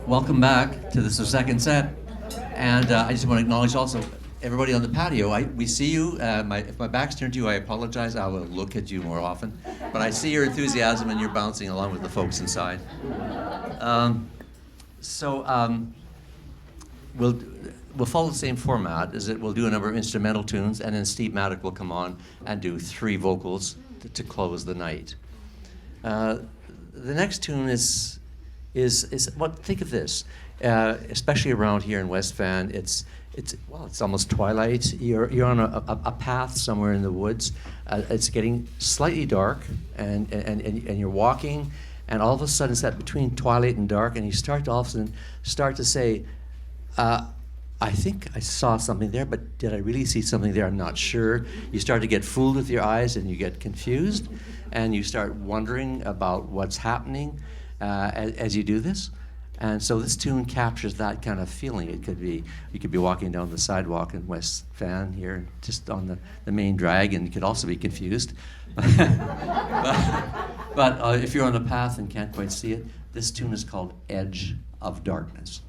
Welcome back to this second set. And I just want to acknowledge also everybody on the patio. We see you. If my back's turned to you, I apologize. I will look at you more often. But I see your enthusiasm and you're bouncing along with the folks inside. We'll follow the same format. We'll do a number of instrumental tunes, and then Steve Maddock will come on and do 3 vocals to close the night. The next tune is think of this, especially around here in West Van. It's almost twilight. You're on a path somewhere in the woods. It's getting slightly dark, and you're walking, and all of a sudden it's that between twilight and dark, and you all of a sudden start to say, I think I saw something there, but did I really see something there? I'm not sure. You start to get fooled with your eyes, and you get confused, and you start wondering about what's happening as you do this. And so this tune captures that kind of feeling. You could be walking down the sidewalk in West Van here, just on the main drag, and you could also be confused. but if you're on a path and can't quite see it, this tune is called Edge of Darkness.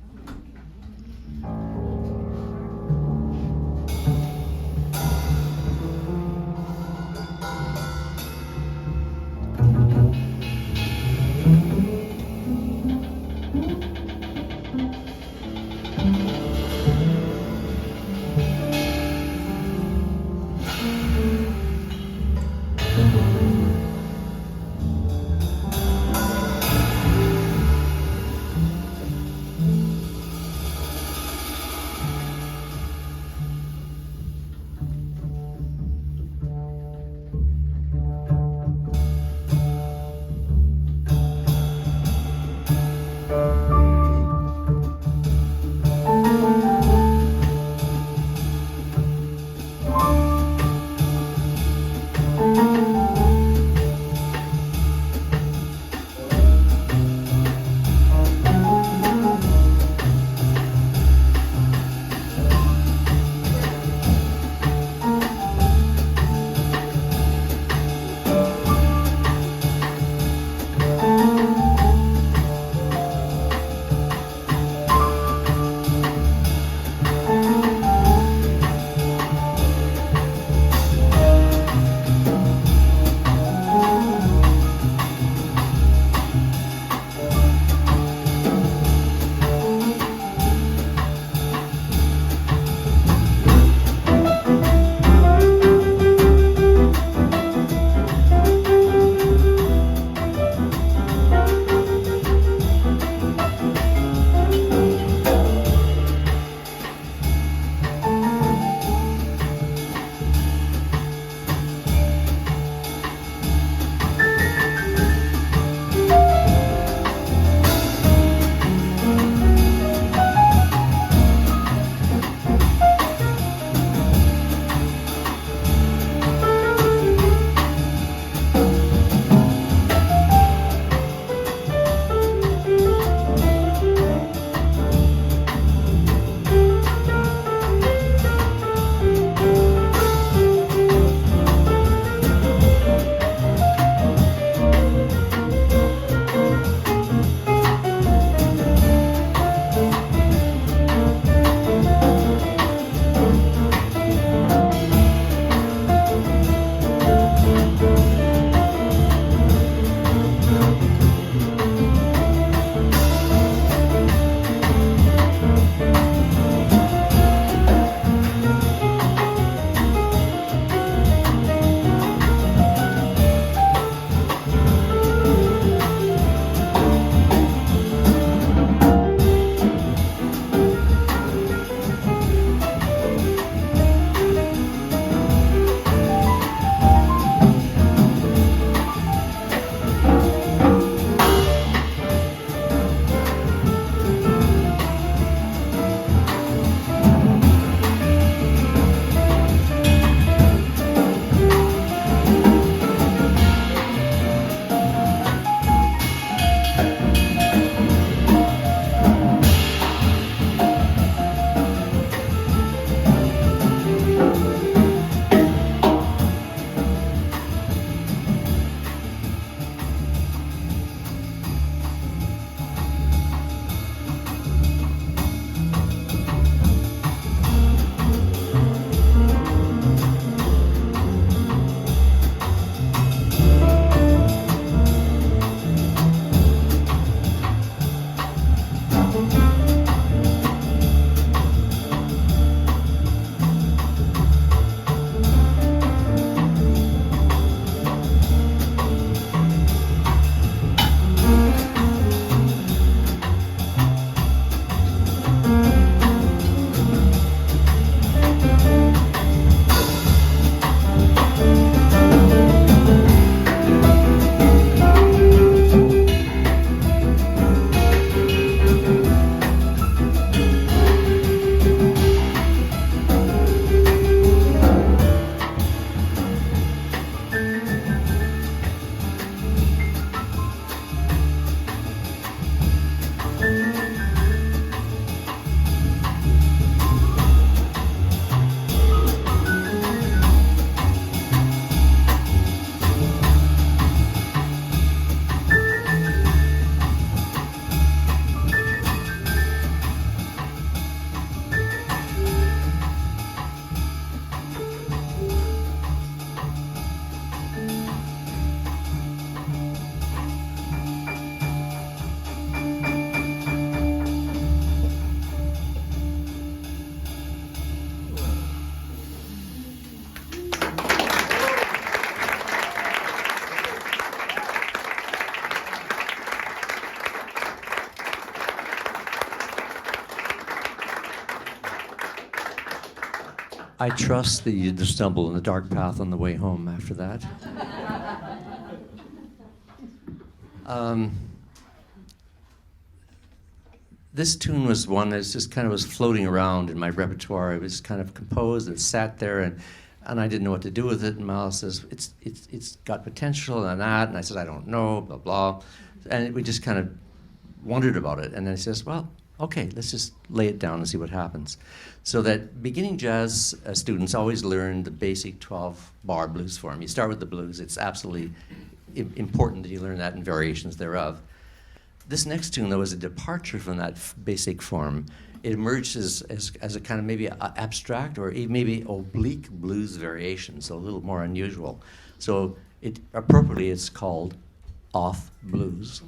I trust that you didn't stumble in the dark path on the way home after that. This tune was one that just kind of was floating around in my repertoire. It was kind of composed and sat there, and I didn't know what to do with it. And Miles says, it's got potential and that. And I said, I don't know, blah, blah. And we just kind of wondered about it. And then he says, well, okay, let's just lay it down and see what happens. So that beginning jazz students always learn the basic 12-bar blues form. You start with the blues. It's absolutely important that you learn that and variations thereof. This next tune, though, is a departure from that basic form. It emerges as a kind of maybe abstract or maybe oblique blues variation, so a little more unusual. So appropriately, it's called off blues.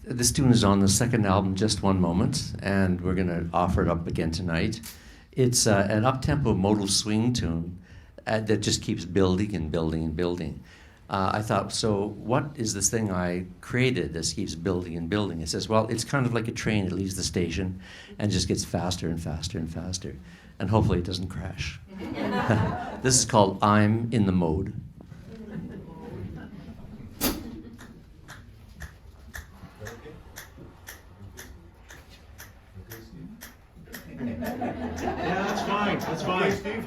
This tune is on the second album, Just One Moment, and we're going to offer it up again tonight. It's an up-tempo modal swing tune that just keeps building and building and building. I thought, so what is this thing I created that keeps building and building? It says, well, it's kind of like a train. It leaves the station and just gets faster and faster and faster. And hopefully it doesn't crash. This is called I'm in the Mode. Yeah, that's fine. That's fine. Okay, Steve.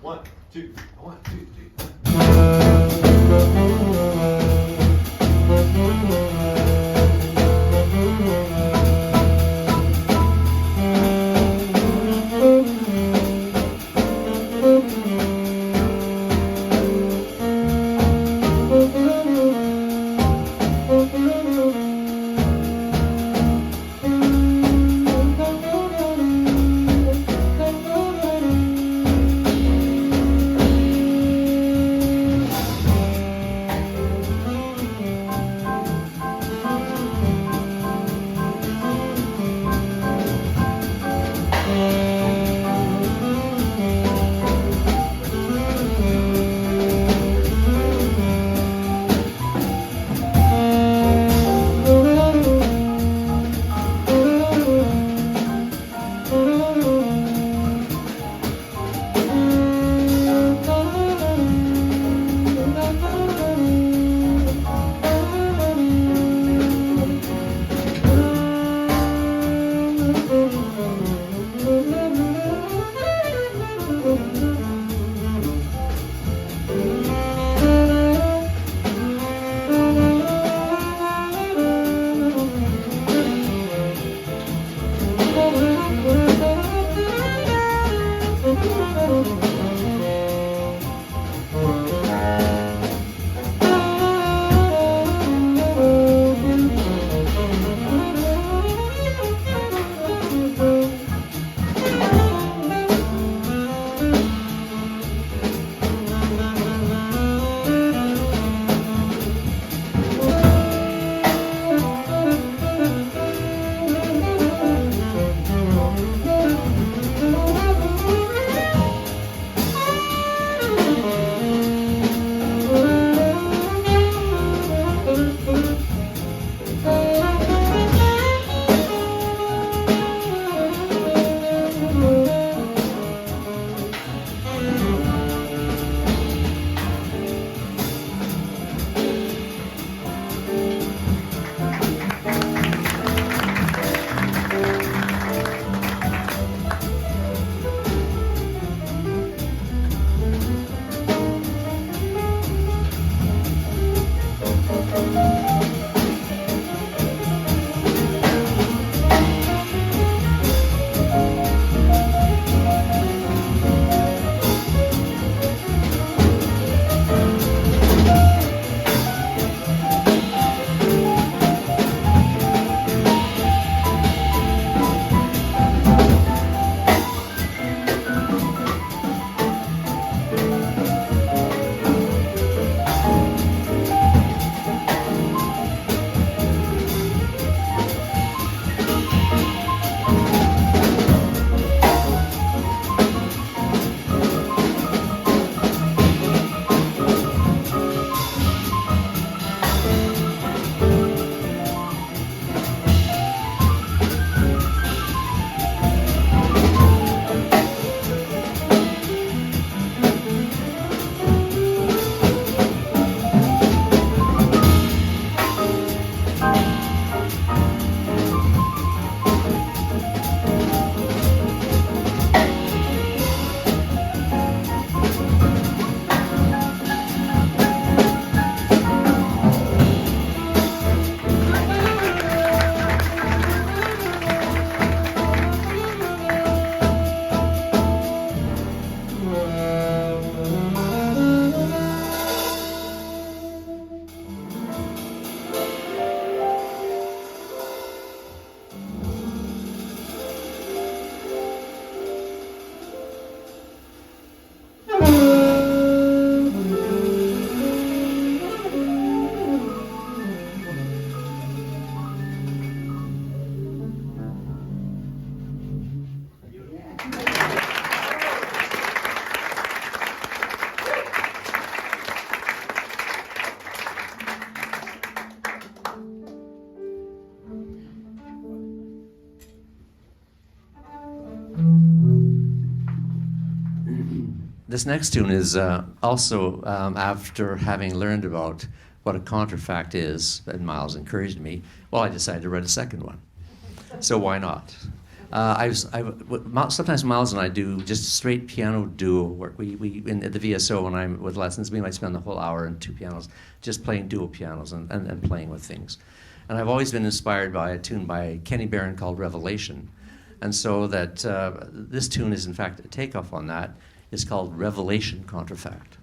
1, 2, 1, 2, 3. This next tune is also after having learned about what a contrafact is, and Miles encouraged me, well, I decided to write a second one. So why not? Sometimes Miles and I do just straight piano duo work. At the VSO, when I'm with lessons, we might spend the whole hour and two pianos just playing dual pianos and playing with things. And I've always been inspired by a tune by Kenny Barron called Revelation. And so that this tune is in fact a takeoff on that. It's called Revelation Contrafact.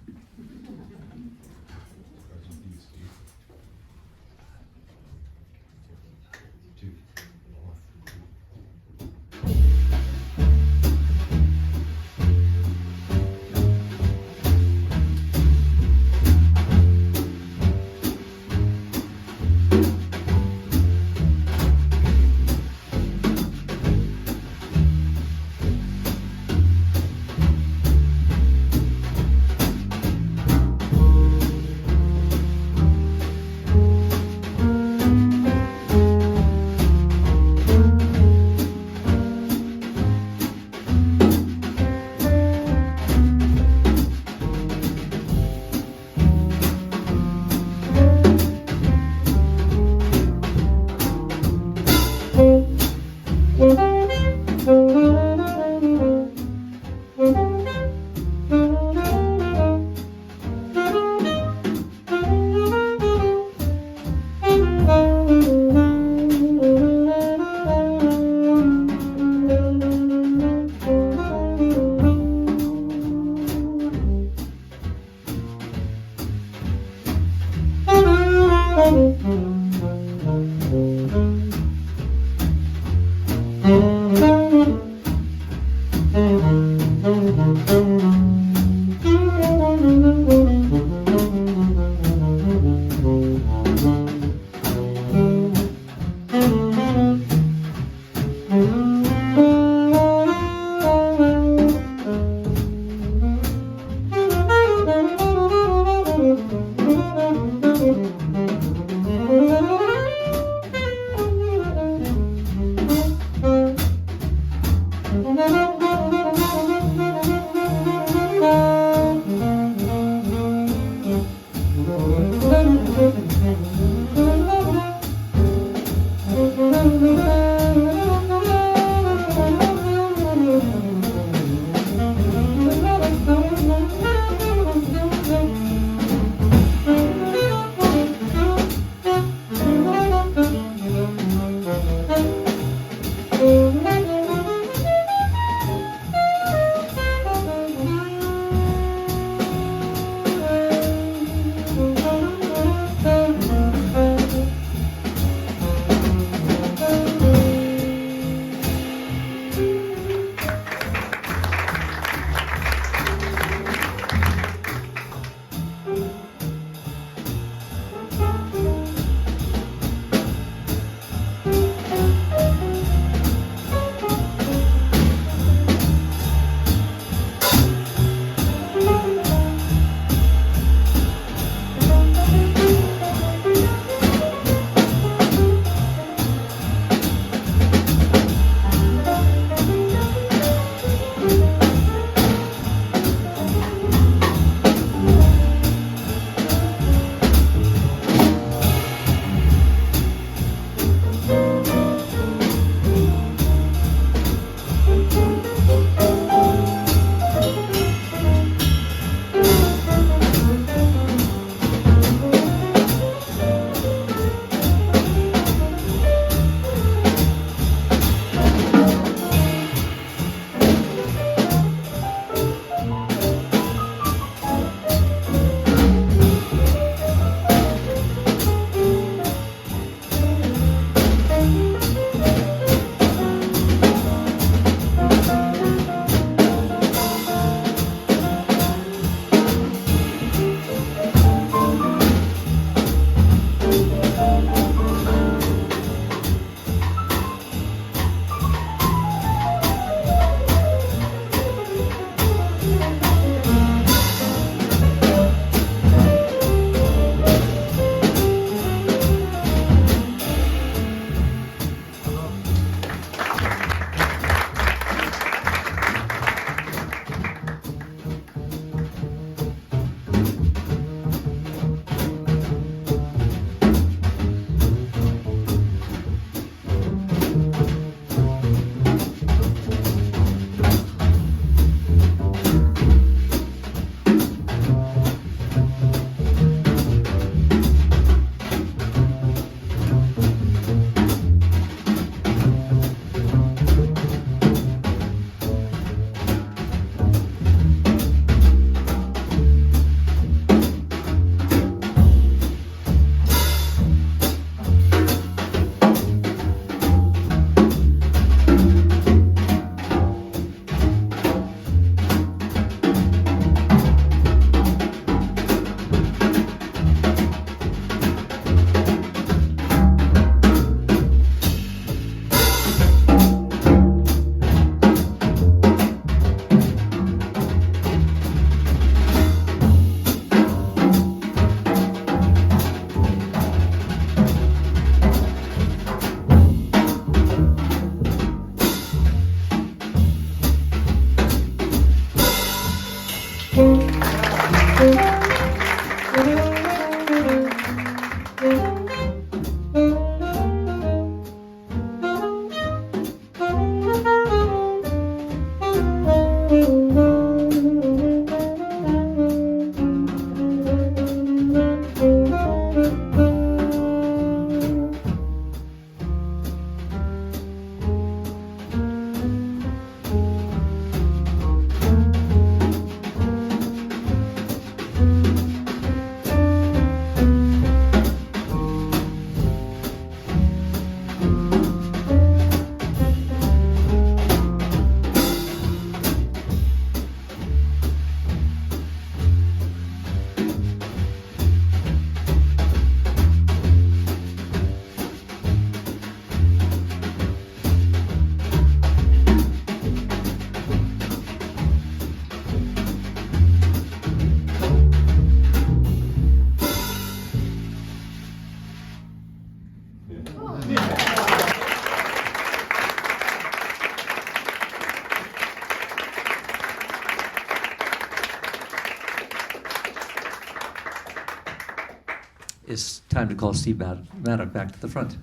it's time to call Steve Maddock back to the front.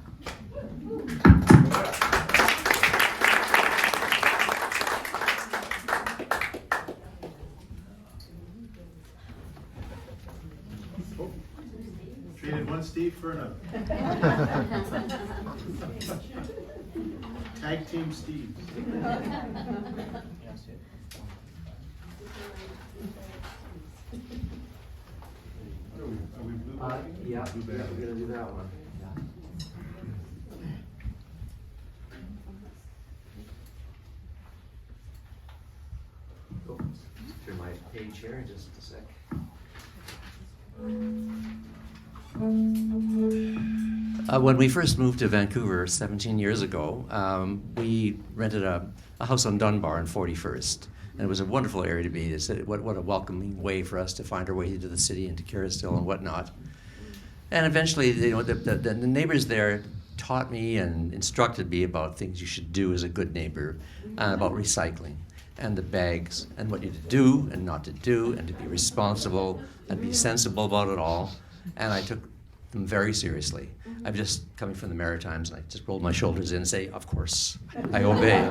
Traded one Steve for another. Tag team Steve. Are we blue bag? Yeah, Blue we're bag. gonna do that one. Oh, turn my page here in just a sec. When we first moved to Vancouver 17 years ago, we rented a house on Dunbar on 41st. And it was a wonderful area to be. What a welcoming way for us to find our way into the city and to Caristhill and whatnot. And eventually, the neighbors there taught me and instructed me about things you should do as a good neighbor, about recycling and the bags and what you to do and not to do and to be responsible and be sensible about it all. And I took them very seriously. I'm just coming from the Maritimes, and I just rolled my shoulders in and say, of course, I obey.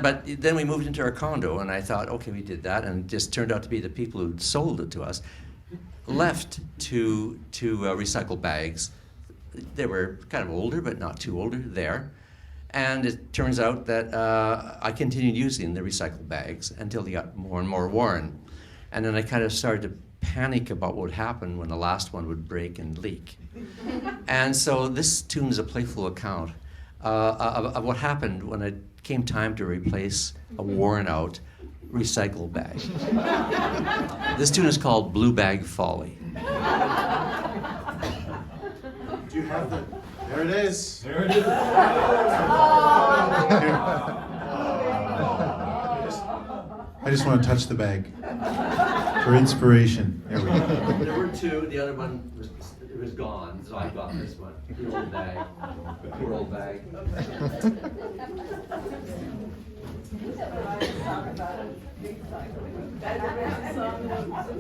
But then we moved into our condo, and I thought, okay, we did that, and it just turned out to be the people who sold it to us left to recycle bags. They were kind of older, but not too older there. And it turns out that I continued using the recycled bags until they got more and more worn. And then I kind of started to panic about what would happen when the last one would break and leak. And so this tune is a playful account of what happened when it came time to replace a worn out recycle bag. This tune is called Blue Bag Folly. Do you have the? There it is. There it is. I just want to touch the bag for inspiration. There we go. There were two. The other one was gone, so I got this one. The old bag. Poor old bag.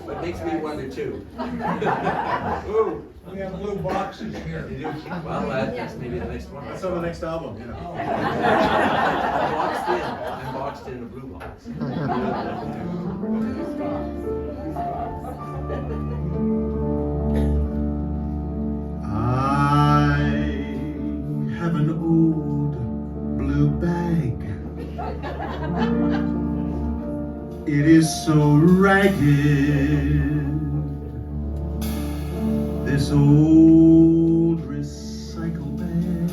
But makes me wonder too. Ooh, we have blue boxes here. Well, that's maybe the next one. That's on the next album, you know. I'm boxed in a blue box. I have an old blue bag. It is so ragged. This old recycle bag.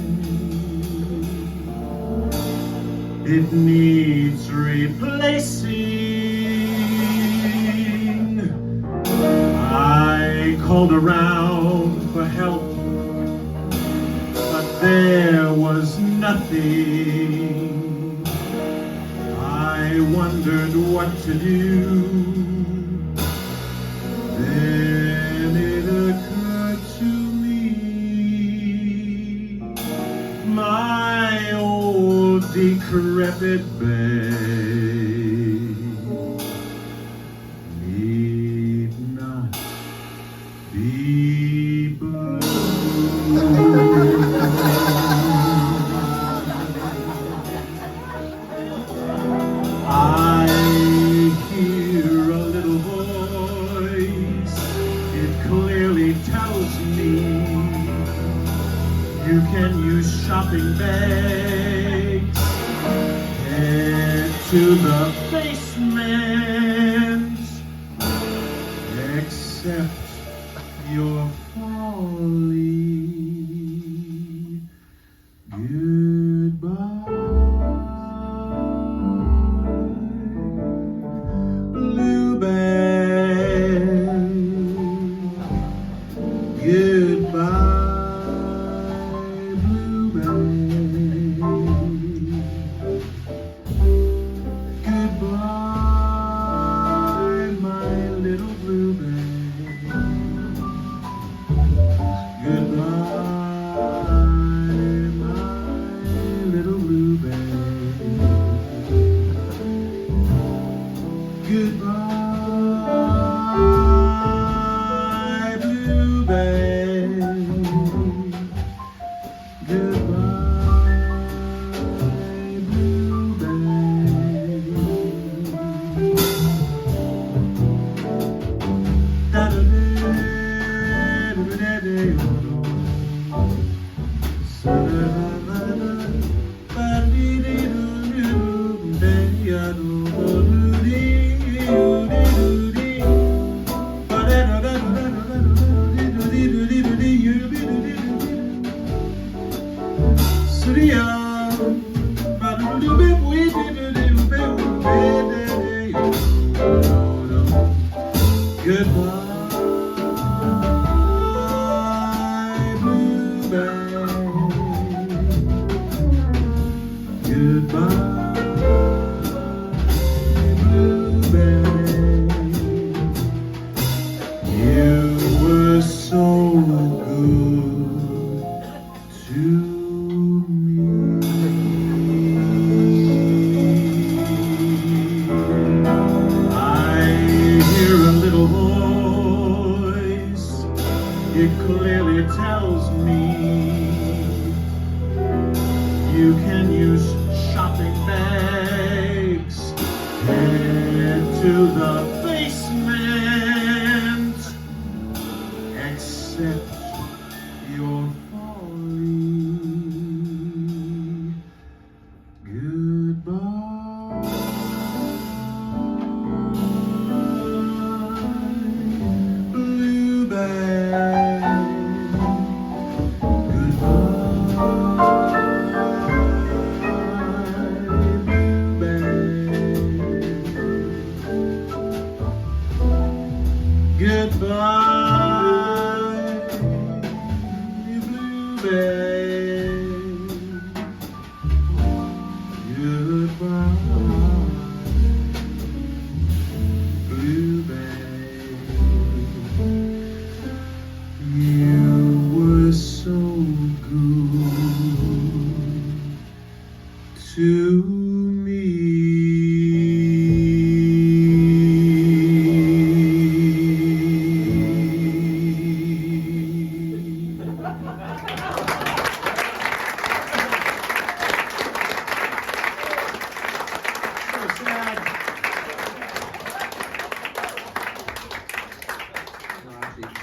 It needs replacing. I called around for help, but there was nothing. I wondered what to do. Then it occurred to me, my old decrepit bag need not be blue. I hear a little voice. It clearly tells me you can use shopping bags. Head to the basement. Accept your folly. Goodbye. Blue bag. Goodbye, blue bag. Goodbye.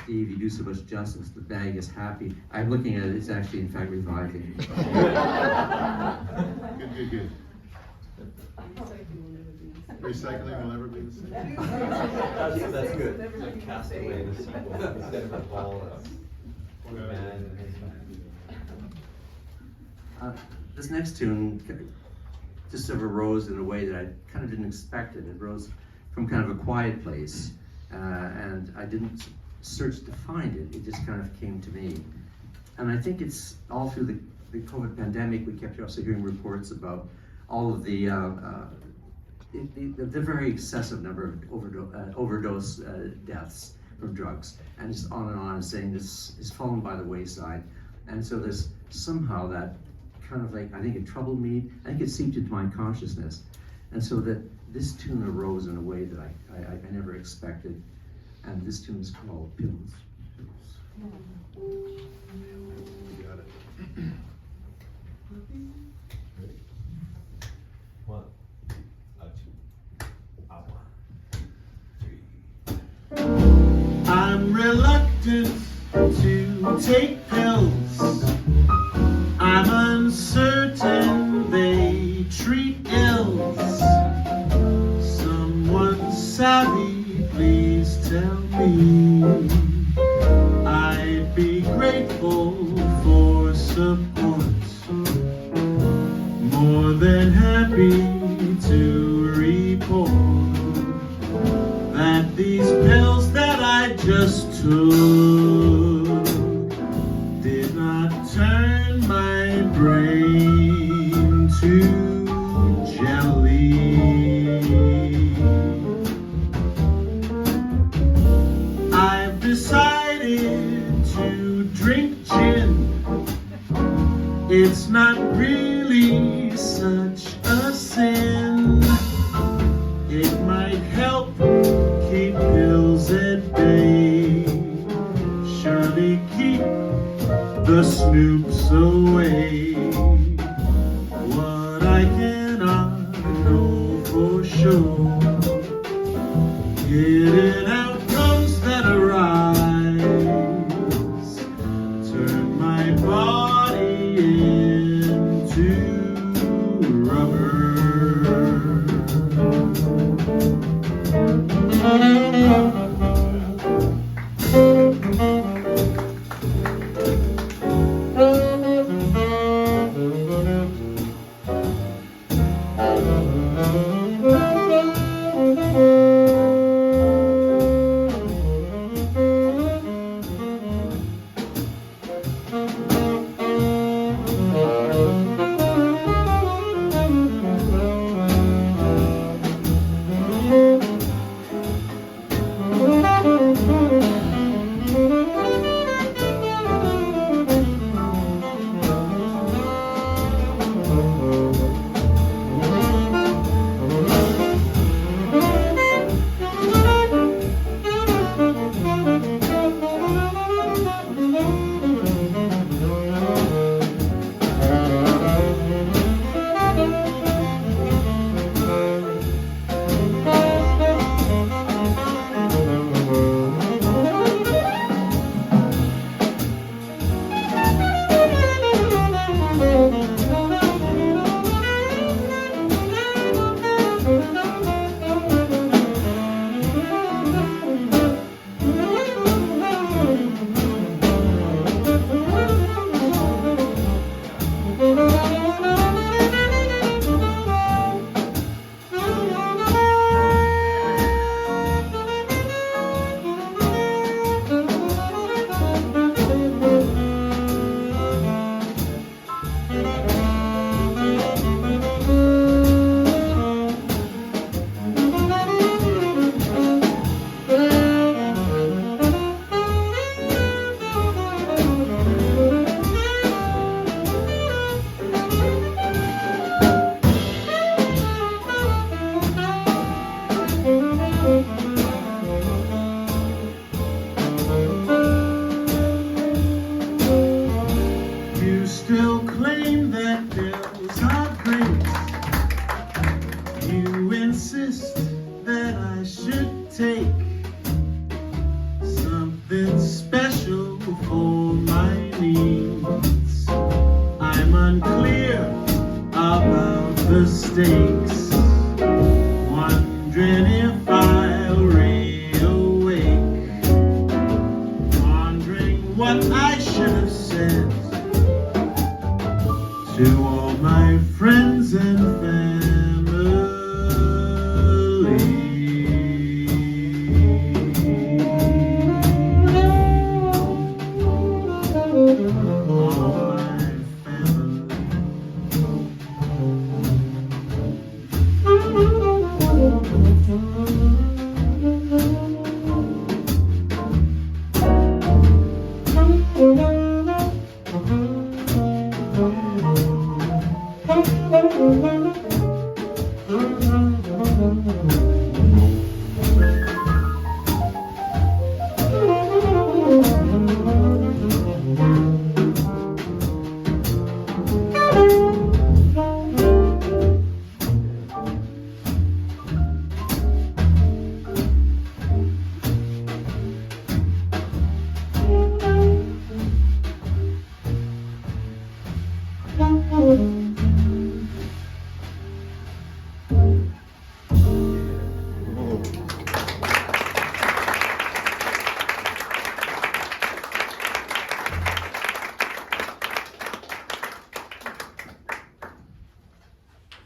Steve, you do so much justice. The bag is happy. I'm looking at it, it's actually, in fact, reviving. Good. Recycling will never be the same. That's good. Cast away the sequel instead of a ball. This next tune just sort of arose in a way that I kind of didn't expect it. It rose from kind of a quiet place, and I didn't search to find it. It just kind of came to me. And I think it's all through the COVID pandemic, we kept also hearing reports about all of the very excessive number of overdose deaths from drugs, and just on and saying this is fallen by the wayside. And so there's somehow that kind of like, I think it troubled me, I think it seeped into my consciousness. And so that this tune arose in a way that I never expected. And this tune is called Pills. You got it. One, two, I'm reluctant to take pills. I'm uncertain they treat ills. Someone savvy, please tell me. I'd be grateful for support. More than happy to report that these pills that I just took did not turn my brain to jelly. I've decided to drink gin. It's not really such a sin. It might help keep pills at bay. Surely keep the snoops away. What I cannot know for sure, hidden outcomes that arise turn my body into rubber.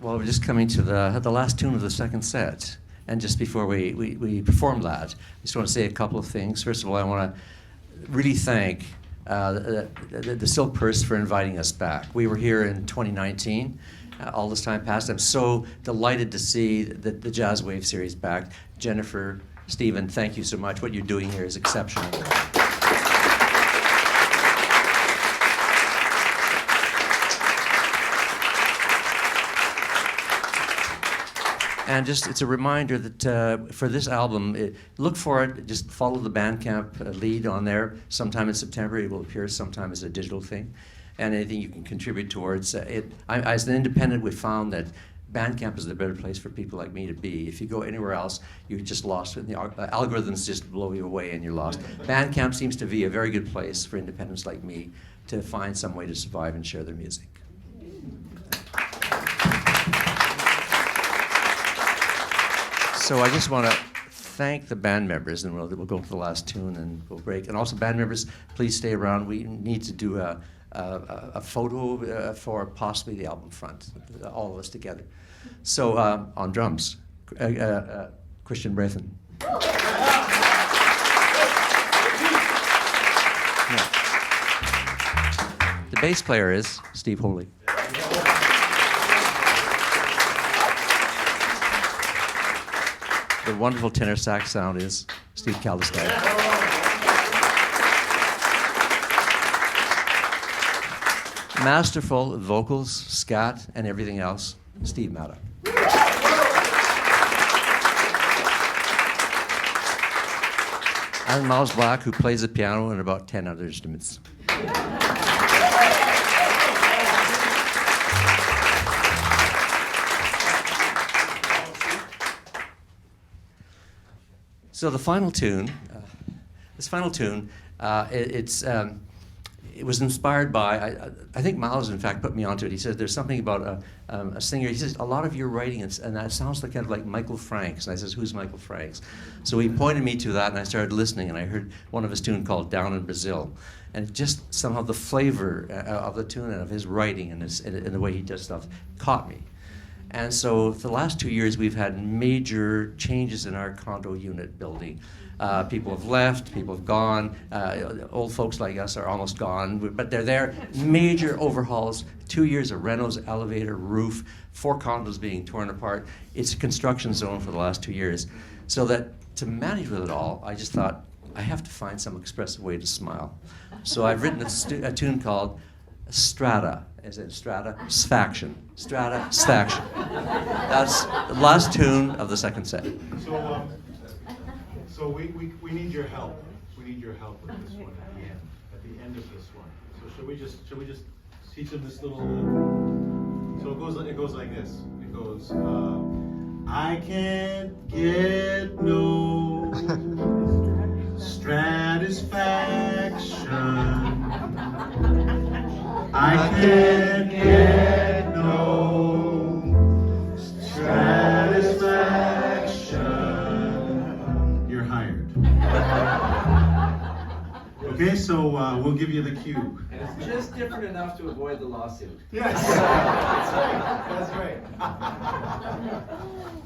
Well, we're just coming to the last tune of the second set. And just before we perform that, I just want to say a couple of things. First of all, I want to really thank the Silk Purse for inviting us back. We were here in 2019. All this time passed. I'm so delighted to see the Jazz Wave series back. Jennifer, Stephen, thank you so much. What you're doing here is exceptional. And just, it's a reminder that for this album, look for it, just follow the Bandcamp lead on there. Sometime in September, it will appear sometime as a digital thing. And anything you can contribute towards it. As an independent, we found that Bandcamp is the better place for people like me to be. If you go anywhere else, you're just lost. The algorithms just blow you away and you're lost. Bandcamp seems to be a very good place for independents like me to find some way to survive and share their music. So I just want to thank the band members, and we'll go to the last tune and we'll break. And also, band members, please stay around. We need to do a photo for possibly the album front, all of us together. So on drums, Christian Brathen. Yeah. The bass player is Steve Folly. The wonderful tenor sax sound is Steve Caldestad. Masterful vocals, scat, and everything else, Steve Maddock. And Miles Black, who plays the piano and about 10 other instruments. So the final tune, it was inspired by, I think Miles, in fact, put me onto it. He said, there's something about a singer. He says, a lot of your writing, and that sounds like kind of like Michael Franks. And I says, who's Michael Franks? So he pointed me to that, and I started listening, and I heard one of his tunes called Down in Brazil. And just somehow the flavor of the tune and of his writing and the way he does stuff caught me. And so for the last 2 years, we've had major changes in our condo unit building. People have left, people have gone, old folks like us are almost gone, but they're there. Major overhauls, 2 years of renos, elevator, roof, 4 condos being torn apart. It's a construction zone for the last 2 years. So that to manage with it all, I just thought, I have to find some expressive way to smile. So I've written a tune called Strata, as in STRATAsfaction. STRATAsfaction. That's the last tune of the second set. So we need your help. We need your help with this one at the end. At the end of this one. So should we just teach them this little? So it goes like this. It goes. I can't get no STRATAsfaction. I can't get no STRATAsfaction. You're hired. Okay, so we'll give you the cue. And it's just different enough to avoid the lawsuit. Yes, that's right.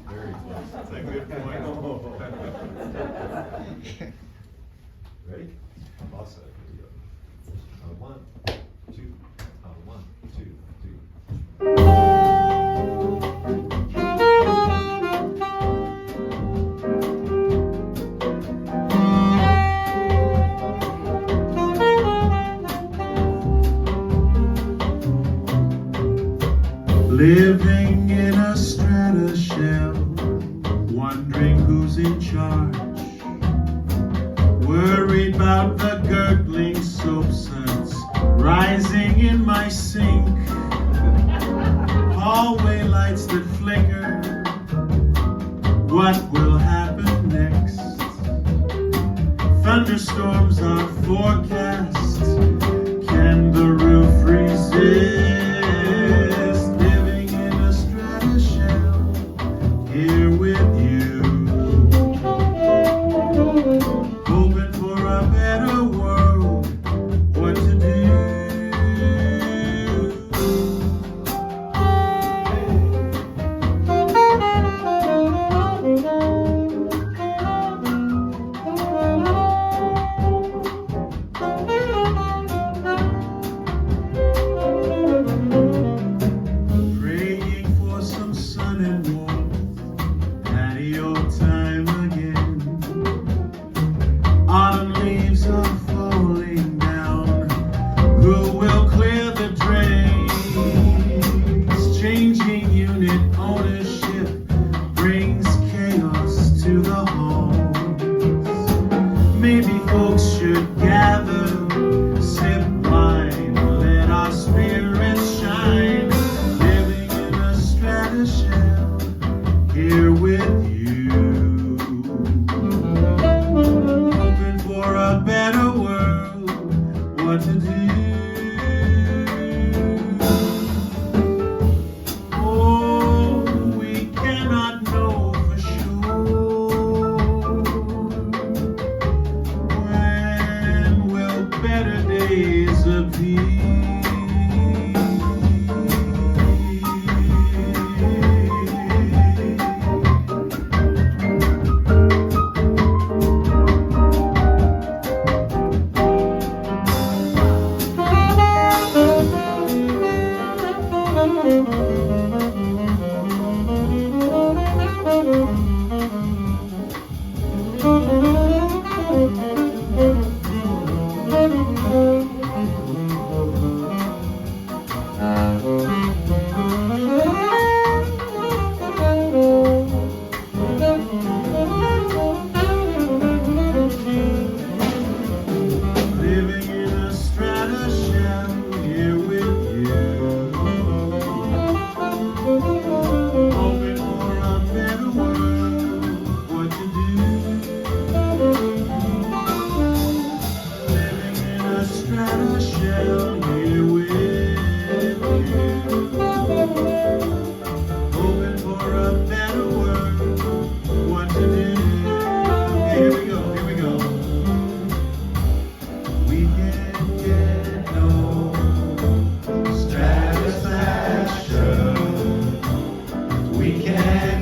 Very close. That's a good point. Ready? Awesome. Here we go. 1, 2, 1, 2, 3. Living in a strata shell, wondering who's in charge. Worried about the gurgling soap suds rising in my sink. Hallway lights that flicker. What will happen next? Thunderstorms are forecast. Can the roof resist? Living in a strata shell, here with you. Hoping for a better world, what to do. Praying for some sun and warmth, patio time again. Autumn leaves are falling down. Who will clear the drains? Changing unit ownership brings chaos to the homes. Maybe folks should gather, sip wine, let our spirits shine. Living in a strata shell, for a better word, what to do. Here we go, here we go. We can get no satisfaction. We can